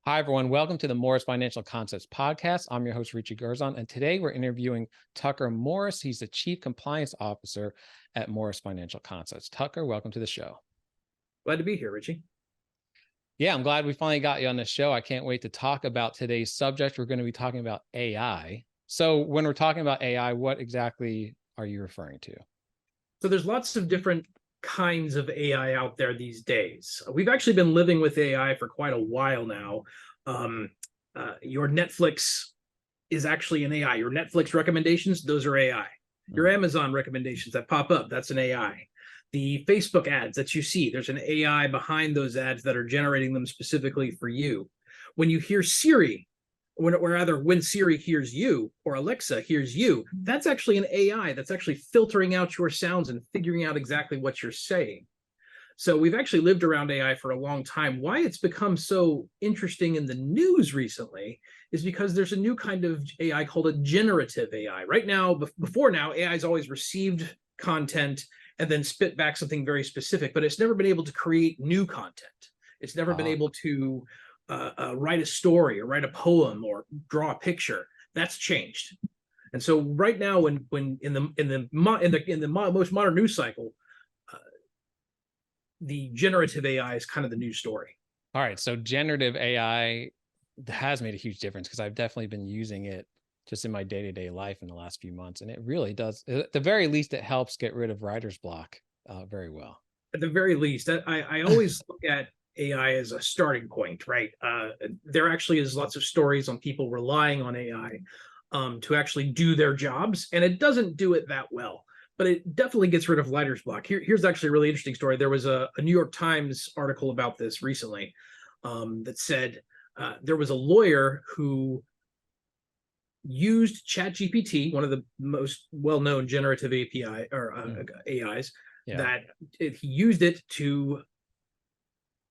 Hi, everyone. Welcome to the Morris Financial Concepts Podcast. I'm your host, Richie Guerzon, and today we're interviewing Tucker Morris. He's the Chief Compliance Officer at Morris Financial Concepts. Tucker, welcome to the show. Glad to be here, Richie. Yeah, I'm glad we finally got you on the show. I can't wait to talk about today's subject. We're going to be talking about AI. So when we're talking about AI, what exactly are you referring to? So there's lots of different kinds of AI out there these days. We've actually been living with AI for quite a while now. Your Netflix is actually an AI. Your Netflix recommendations, those are AI. Your Amazon recommendations that pop up, that's an AI. The Facebook ads that you see, there's an AI behind those ads that are generating them specifically for you. When you hear Siri, when Siri hears you or Alexa hears you, that's actually an AI that's actually filtering out your sounds and figuring out exactly what you're saying. So we've actually lived around AI for a long time. Why it's become so interesting in the news recently is because there's a new kind of AI called a generative AI. Right now, before now, AI has always received content and then spit back something very specific, but it's never been able to create new content. It's never been able to write a story or write a poem or draw a picture. That's changed. And so right now, when in the most modern news cycle, the generative AI is kind of the news story. All right. So generative AI has made a huge difference because I've definitely been using it just in my day-to-day life in the last few months. And it really does, at the very least, it helps get rid of writer's block very well. At the very least, I always look at AI as a starting point, right? There actually is lots of stories on people relying on AI to actually do their jobs, and it doesn't do it that well, but it definitely gets rid of writer's block. Here's actually a really interesting story. There was a New York Times article about this recently that said there was a lawyer who used ChatGPT, one of the most well-known generative API or AIs, that he used it to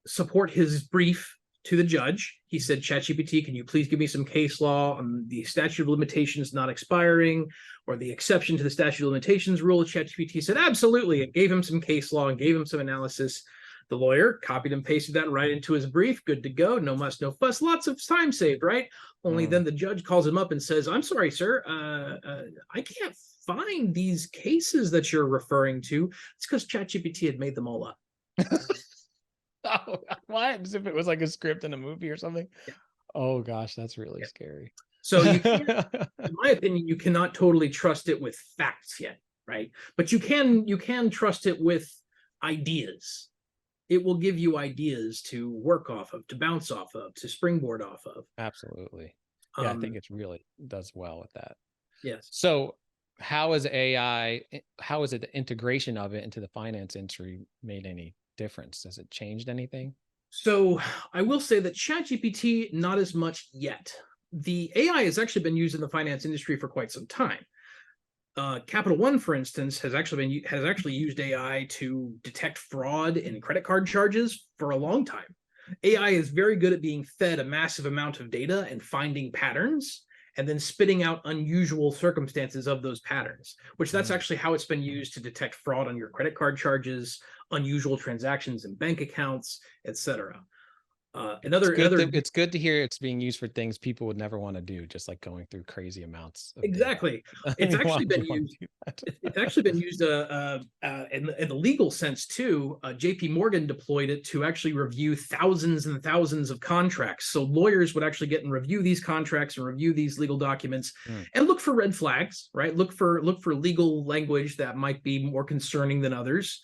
support his brief to the judge. He said, ChatGPT, can you please give me some case law on the statute of limitations not expiring or the exception to the statute of limitations rule? ChatGPT said, absolutely. It gave him some case law and gave him some analysis. The lawyer copied and pasted that right into his brief. Good to go. No muss, no fuss. Lots of time saved, right? Only then the judge calls him up and says, I'm sorry, sir. I can't find these cases that you're referring to. It's because ChatGPT had made them all up. Oh, what? As if it was like a script in a movie or something? Yeah. Oh, gosh, that's really scary. So you can't, in my opinion, you cannot totally trust it with facts yet, right? But you can trust it with ideas. It will give you ideas to work off of, to bounce off of, to springboard off of. Absolutely. Yeah, I think it really does well with that. Yes. So how is AI, how is it the integration of it into the finance industry made any difference? Has it changed anything? So I will say that ChatGPT, not as much yet. The AI has actually been used in the finance industry for quite some time. Capital One, for instance, has actually used AI to detect fraud in credit card charges for a long time. AI is very good at being fed a massive amount of data and finding patterns and then spitting out unusual circumstances of those patterns, which that's actually how it's been used to detect fraud on your credit card charges, unusual transactions in bank accounts, etc. It's good to hear it's being used for things people would never want to do, just like going through crazy amounts of exactly. Data. It's actually been used. It's actually been used in the legal sense too. J.P. Morgan deployed it to actually review thousands and thousands of contracts. So lawyers would actually get and review these contracts and review these legal documents and look for red flags, right? Look for legal language that might be more concerning than others.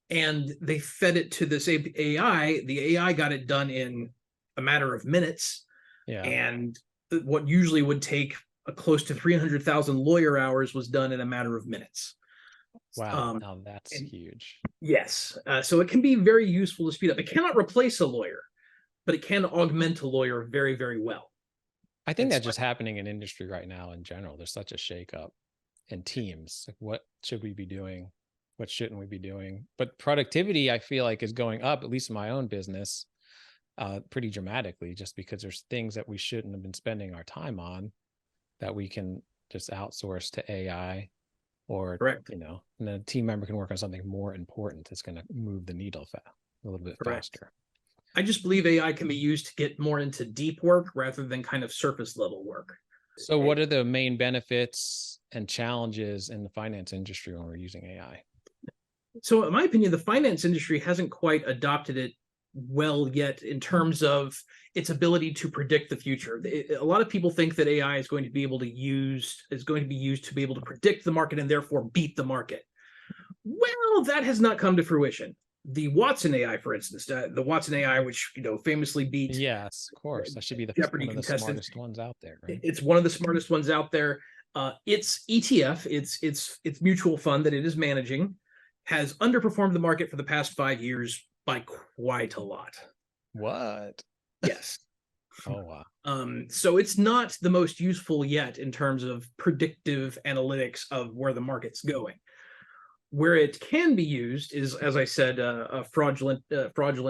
And they fed it to this AI. The AI got it done in a matter of minutes. Yeah. And what usually would take close to 300,000 lawyer hours was done in a matter of minutes. Wow, now that's huge. Yes. So it can be very useful to speed up. It cannot replace a lawyer, but it can augment a lawyer very, very well. I think that's just happening in industry right now in general. There's such a shakeup in teams. Like, what should we be doing? What shouldn't we be doing? But productivity, I feel like, is going up, at least in my own business, pretty dramatically, just because there's things that we shouldn't have been spending our time on that we can just outsource to AI, or, and a team member can work on something more important that's going to move the needle a little bit faster. I just believe AI can be used to get more into deep work rather than kind of surface level work. So what are the main benefits and challenges in the finance industry when we're using AI? So in my opinion, the finance industry hasn't quite adopted it well yet in terms of its ability to predict the future. A lot of people think that AI is going to be used to be able to predict the market and therefore beat the market. Well, that has not come to fruition. The Watson AI, for instance, the Watson AI, which famously beat Yes, of course. That should be Jeopardy one of the contestants. smartest ones out there, right? It's one of the smartest ones out there. Its ETF, its mutual fund that it is managing, has underperformed the market for the past 5 years by quite a lot. What? Yes. Oh, wow. So it's not the most useful yet in terms of predictive analytics of where the market's going. Where it can be used is, as I said, fraudulent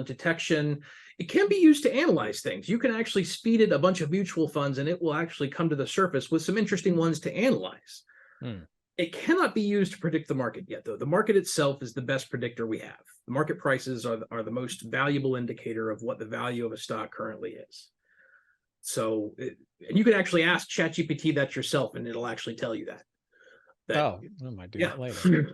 detection. It can be used to analyze things. You can actually feed it a bunch of mutual funds, and it will actually come to the surface with some interesting ones to analyze. It cannot be used to predict the market yet, though. The market itself is the best predictor we have. The market prices are the most valuable indicator of what the value of a stock currently is. So, and you can actually ask ChatGPT that yourself, and it'll actually tell you that. I might do that later.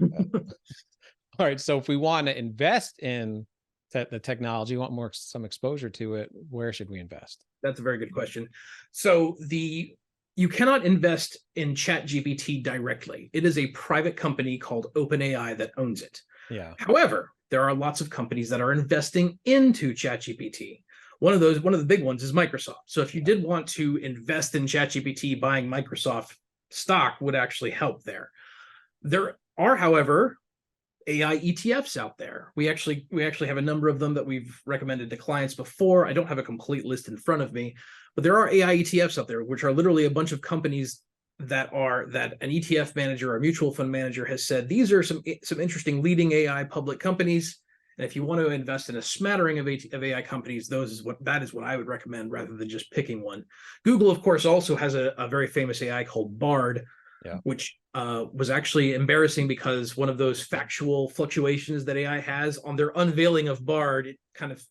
All right. So if we want to invest in the technology, want some exposure to it, where should we invest? That's a very good question. So you cannot invest in ChatGPT directly. It is a private company called OpenAI that owns it. Yeah. However, there are lots of companies that are investing into ChatGPT. One of the big ones is Microsoft. So if you did want to invest in ChatGPT, buying Microsoft stock would actually help there. There are, however, AI ETFs out there. We actually have a number of them that we've recommended to clients before. I don't have a complete list in front of me, but there are AI ETFs out there, which are literally a bunch of companies that an ETF manager or a mutual fund manager has said, these are some interesting leading AI public companies. And if you want to invest in a smattering of AI companies, that is what I would recommend rather than just picking one. Google, of course, also has a very famous AI called Bard, which was actually embarrassing because one of those factual fluctuations that AI has on their unveiling of Bard,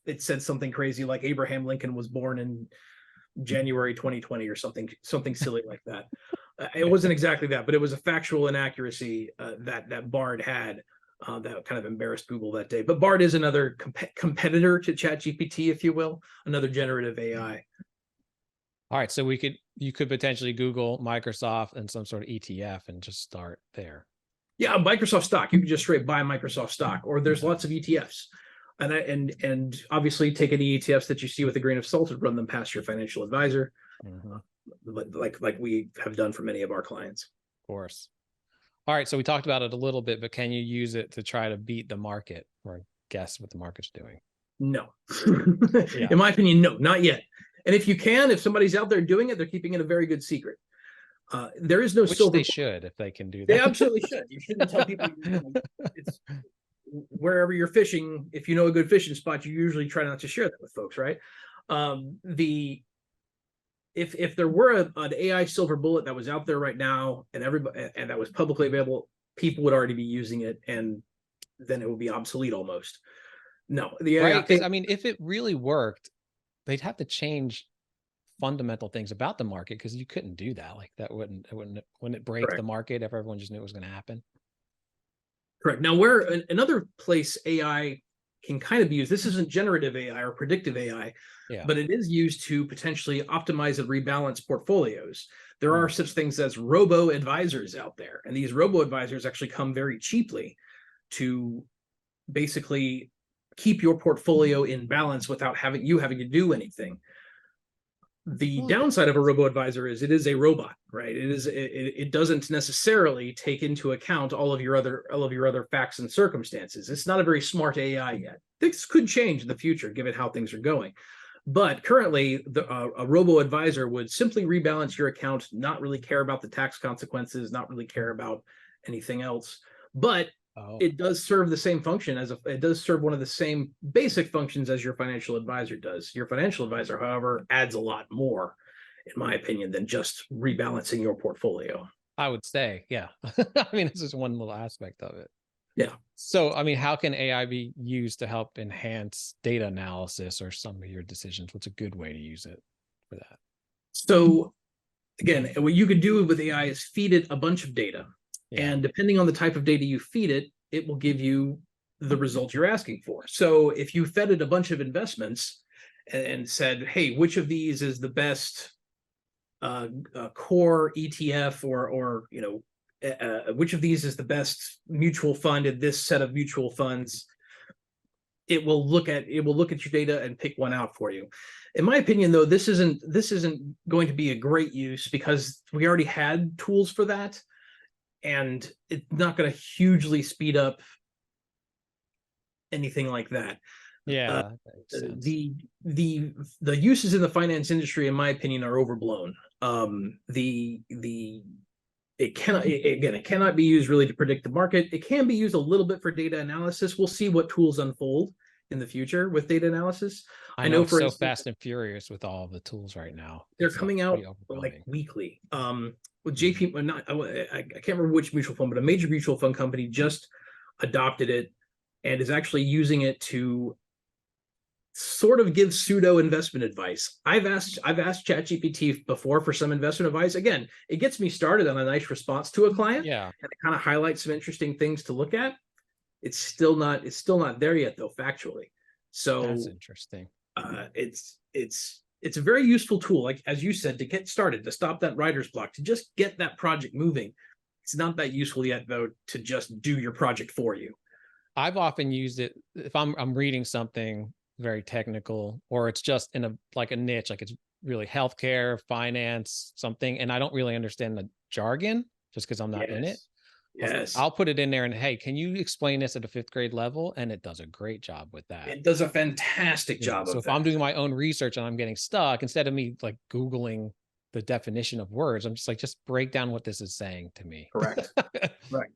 it said something crazy like Abraham Lincoln was born in January 2020 or something silly like that. It wasn't exactly that, but it was a factual inaccuracy that Bard had. That kind of embarrassed Google that day. But Bard is another competitor to ChatGPT, if you will, another generative AI. All right, so you could potentially Google Microsoft and some sort of ETF and just start there. Yeah, Microsoft stock. You can just straight buy Microsoft stock, or there's lots of ETFs, and obviously take any ETFs that you see with a grain of salt and run them past your financial advisor, like we have done for many of our clients. Of course. All right, so we talked about it a little bit, but can you use it to try to beat the market or guess what the market's doing? No. In my opinion, no, not yet. And if you can, if somebody's out there doing it, they're keeping it a very good secret. There is no silver. They should, if they can do that. They absolutely should. You shouldn't tell people. It's wherever you're fishing. If you know a good fishing spot, you usually try not to share that with folks, right? If there were an AI silver bullet that was out there right now and that was publicly available, people would already be using it, and then it would be obsolete almost. No, right? Because I mean, if it really worked, they'd have to change fundamental things about the market, because you couldn't do that. Like that wouldn't it break the market if everyone just knew it was going to happen? Correct. Now, where another place AI can kind of be used, this isn't generative AI or predictive AI, but it is used to potentially optimize and rebalance portfolios. There are such things as robo-advisors out there, and these robo-advisors actually come very cheaply to basically keep your portfolio in balance without having to do anything. The downside of a robo-advisor is it is a robot, right? It doesn't necessarily take into account all of your other facts and circumstances. It's not a very smart AI yet. This could change in the future, given how things are going. But currently, a robo-advisor would simply rebalance your account, not really care about the tax consequences, not really care about anything else. But it does serve the same function it does serve one of the same basic functions as your financial advisor does. Your financial advisor, however, adds a lot more, in my opinion, than just rebalancing your portfolio. I would say, yeah. I mean, it's just one little aspect of it. Yeah. So, I mean, how can AI be used to help enhance data analysis or some of your decisions? What's a good way to use it for that? So again, what you could do with AI is feed it a bunch of data. Yeah. And depending on the type of data you feed it, it will give you the result you're asking for. So if you fed it a bunch of investments and said, hey, which of these is the best core ETF, or which of these is the best mutual fund in this set of mutual funds, it will look at your data and pick one out for you. In my opinion, though, this isn't going to be a great use because we already had tools for that, and it's not going to hugely speed up anything like that. Uh, Yeah, that makes sense. the uses in the finance industry, in my opinion, are overblown. It cannot, again, it cannot be used really to predict the market. It can be used a little bit for data analysis. We'll see what tools unfold in the future with data analysis. I I know know, it's for so instance, fast and furious with all of the tools right now. they're It's coming out pretty like overwhelming. weekly. With Mhm. JP, not I can't remember which mutual fund, but a major mutual fund company just adopted it and is actually using it to sort of give pseudo investment advice. I've asked ChatGPT before for some investment advice. Again, it gets me started on a nice response to a client, Yeah, and it kind of highlights some interesting things to look at. It's still not there yet, though, factually. that's So interesting. it's a very useful tool, like as you said, to get started, to stop that writer's block, to just get that project moving. It's not that useful yet, though, to just do your project for you. I've often used it if I'm reading something very technical, or it's just in a like a niche, like it's really healthcare, finance, something, and I don't really understand the jargon just because I'm not in it. Yes. Yes. I'll put it in there and, hey, can you explain this at a fifth grade level? And it does a great job with that. It does a fantastic Yeah. job So of if I'm that. doing my own research and I'm getting stuck, instead of me like Googling the definition of words, I'm just like, just break down what this is saying to me. Correct. Right.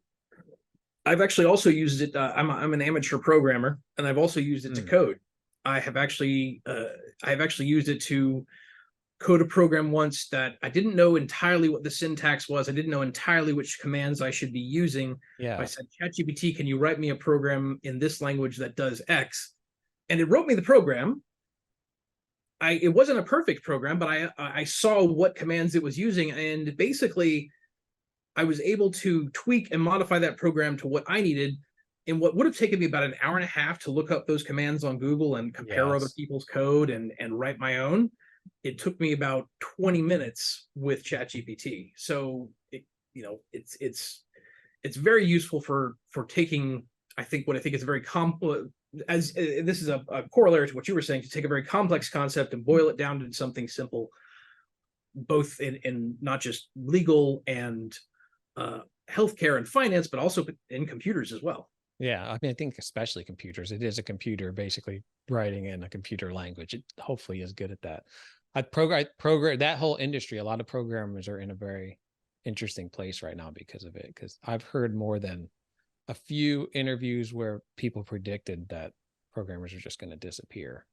I've actually also used it. I'm an amateur programmer, and I've also used it to Hmm. code. I have actually used it to code a program once that I didn't know entirely what the syntax was. I didn't know entirely which commands I should be using. I Yeah. said, ChatGPT, can you write me a program in this language that does X? And it wrote me the program. It wasn't a perfect program, but I saw what commands it was using, and basically I was able to tweak and modify that program to what I needed in what would have taken me about an hour and a half to look up those commands on Google and compare other Yes. people's code and write my own. It took me about 20 minutes with ChatGPT. So it's very useful for taking, I think, what I think is a very as this is a corollary to what you were saying, to take a very complex concept and boil it down to something simple, both in not just legal and healthcare and finance, but also in computers as well. Yeah. I mean, I think especially computers, it is a computer basically writing in a computer language. It hopefully is good at that. I program that whole industry. A lot of programmers are in a very interesting place right now because of it. Because I've heard more than a few interviews where people predicted that programmers are just going to disappear.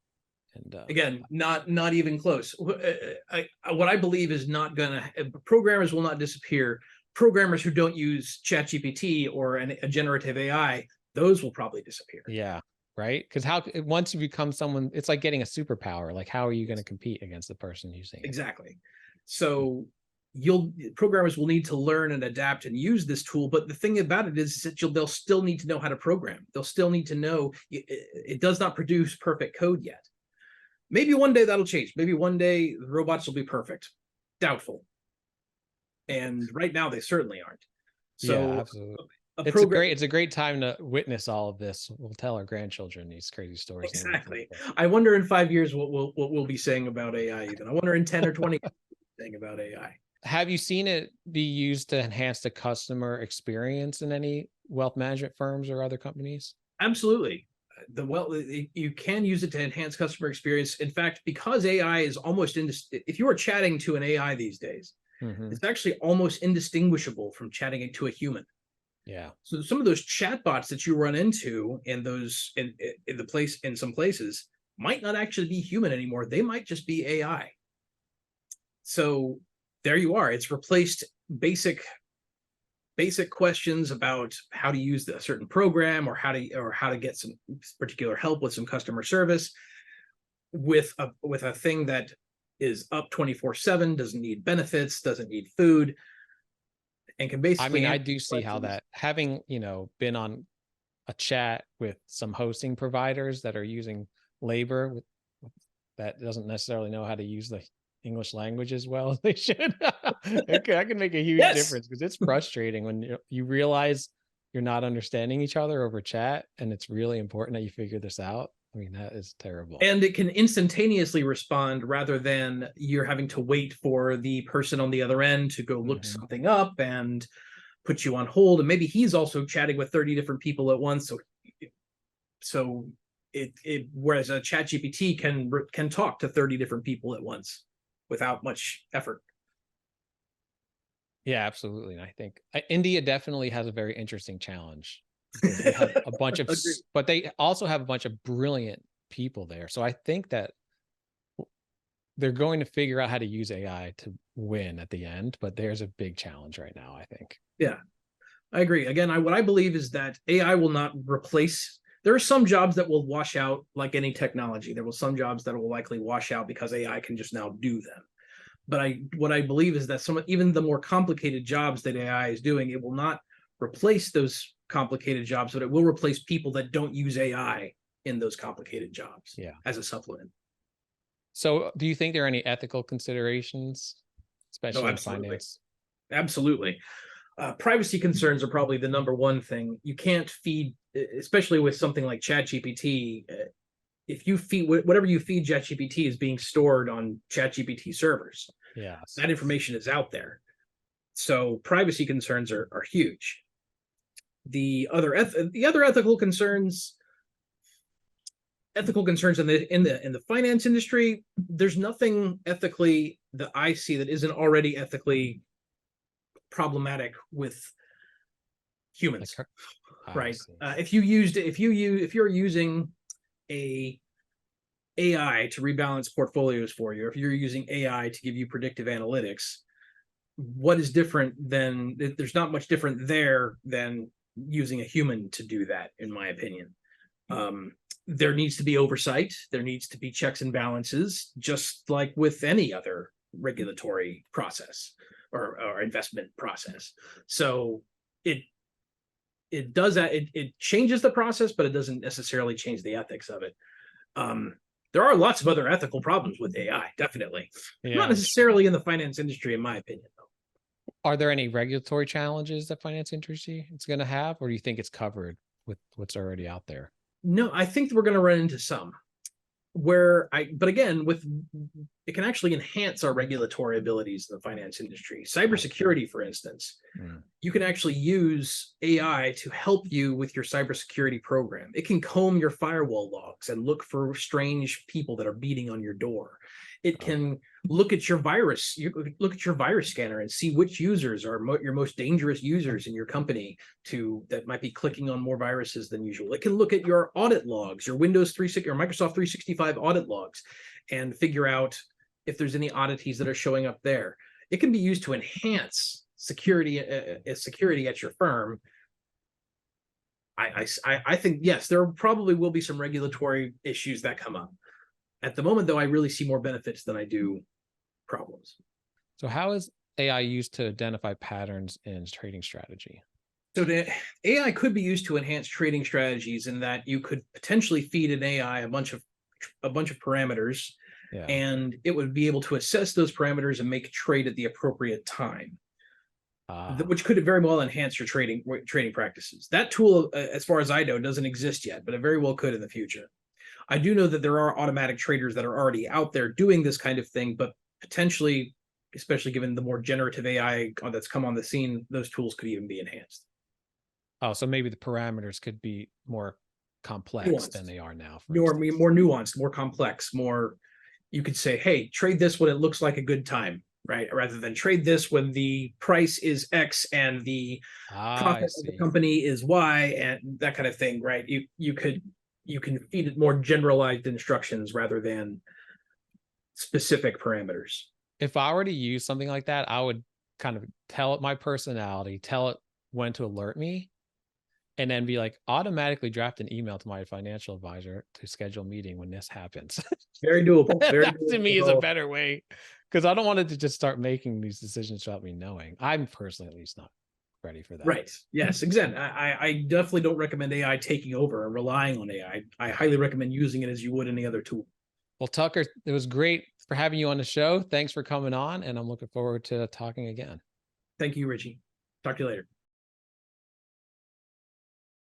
And Again, not even close. What I believe is not gonna programmers will not disappear. Programmers who don't use ChatGPT or a generative AI, those will probably disappear. yeah, right. Because how once you become someone, it's like getting a superpower. Like, how are you going to compete against the person using it? Exactly. So programmers will need to learn and adapt and use this tool. But the thing about it is that they'll still need to know how to program. They'll still need to know it does not produce perfect code yet. Maybe one day that'll change. Maybe one day robots will be perfect. Doubtful. And right now they certainly aren't. Yeah, So absolutely. a It's a program great it's a great time to witness all of this. We'll tell our grandchildren these crazy stories and everything. exactly. I wonder in 5 years what we'll be saying about AI. Even I wonder in 10 or 20 saying about AI. Have you seen it be used to enhance the customer experience in any wealth management firms or other companies? Absolutely. You can use it to enhance customer experience. In fact, because AI is almost if you are chatting to an AI these days, Hmm. it's actually almost indistinguishable from chatting to a human. Yeah. So some of those chatbots that you run into in some places might not actually be human anymore. They might just be AI. So there you are. It's replaced basic basic questions about how to use a certain program, or how to get some particular help with some customer service, with a thing that is up 24/7, doesn't need benefits, doesn't need food, and can I basically mean, I answer do see how questions. that, having, been on a chat with some hosting providers that are using labor that doesn't necessarily know how to use the English language as well as they should. That can make a huge Yes. difference, because it's frustrating when you realize you're not understanding each other over chat, and it's really important that you figure this out. I mean, that is terrible. And it can instantaneously respond rather than you're having to wait for the person on the other end to go look Mhm. something up and put you on hold. And maybe he's also chatting with 30 different people at once. So it whereas a chat GPT can talk to 30 different people at once without much effort. Yeah, absolutely. And I think India definitely has a very interesting challenge, because they have a bunch of, Agreed. but they also have a bunch of brilliant people there. So I think that they're going to figure out how to use AI to win at the end, but there's a big challenge right now, I think. Yeah, I agree. Again, what I believe is that AI will not replace. There are some jobs that will wash out, like any technology. There will some jobs that will likely wash out because AI can just now do them. But what I believe is that even the more complicated jobs that AI is doing, it will not replace those complicated jobs, but it will replace people that don't use AI in those complicated jobs Yeah. as a supplement. So do you think there are any ethical considerations, No, especially in absolutely. finance? Absolutely. Privacy concerns are probably the number one thing. You can't feed, especially with something like ChatGPT. If you feed whatever you feed ChatGPT is being stored on ChatGPT servers. Yes. That information is out there. So privacy concerns are huge. The other ethical concerns in the finance industry, there's nothing ethically that I see that isn't already ethically problematic with Like, humans, I right? see. If you're using a AI to rebalance portfolios for you, if you're using AI to give you predictive analytics, what is different than, there's not much different there than using a human to do that, in my opinion. There needs to be oversight. There needs to be checks and balances, just like with any other regulatory process or investment process. So it does that. It changes the process, but it doesn't necessarily change the ethics of it. There are lots of other ethical problems with AI, definitely. Not Yeah. necessarily in the finance industry, in my opinion, though. Are there any regulatory challenges that finance industry is going to have, or do you think it's covered with what's already out there? No, I think we're going to run into some but again, with it can actually enhance our regulatory abilities in the finance industry. Cybersecurity, for instance, you can actually use AI to help you with your cybersecurity program. It can comb your firewall logs and look for strange people that are beating on your door. It can look at your virus, scanner and see which users are your most dangerous users in your company that might be clicking on more viruses than usual. It can look at your audit logs, your Windows 360 or Microsoft 365 audit logs, and figure out if there's any oddities that are showing up there. It can be used to enhance security at your firm. I think, yes, there probably will be some regulatory issues that come up. At the moment, though, I really see more benefits than I do problems. So how is AI used to identify patterns in trading strategy? So AI could be used to enhance trading strategies in that you could potentially feed an AI a bunch of parameters, Yeah. and it would be able to assess those parameters and make a trade at the appropriate time, which could very well enhance your trading practices. That tool, as far as I know, doesn't exist yet, but it very well could in the future. I do know that there are automatic traders that are already out there doing this kind of thing, but potentially, especially given the more generative AI that's come on the scene, those tools could even be enhanced. Oh, so maybe the parameters could be more complex than they are now, for More instance. nuanced, more complex, more. You could say, hey, trade this when it looks like a good time, right? Rather than trade this when the price is X and the I profit of the see. company is Y, and that kind of thing, right? You can feed it more generalized instructions rather than specific parameters. If I were to use something like that, I would kind of tell it my personality, tell it when to alert me, and then be like, automatically draft an email to my financial advisor to schedule a meeting when this happens. Very doable. Very That to doable. me is a better way, because I don't want it to just start making these decisions without me knowing. I'm personally at least not ready for that. Right. Yes, exactly. I definitely don't recommend AI taking over or relying on AI. I highly recommend using it as you would any other tool. Well, Tucker, it was great for having you on the show. Thanks for coming on, and I'm looking forward to talking again. Thank you, Richie. Talk to you later.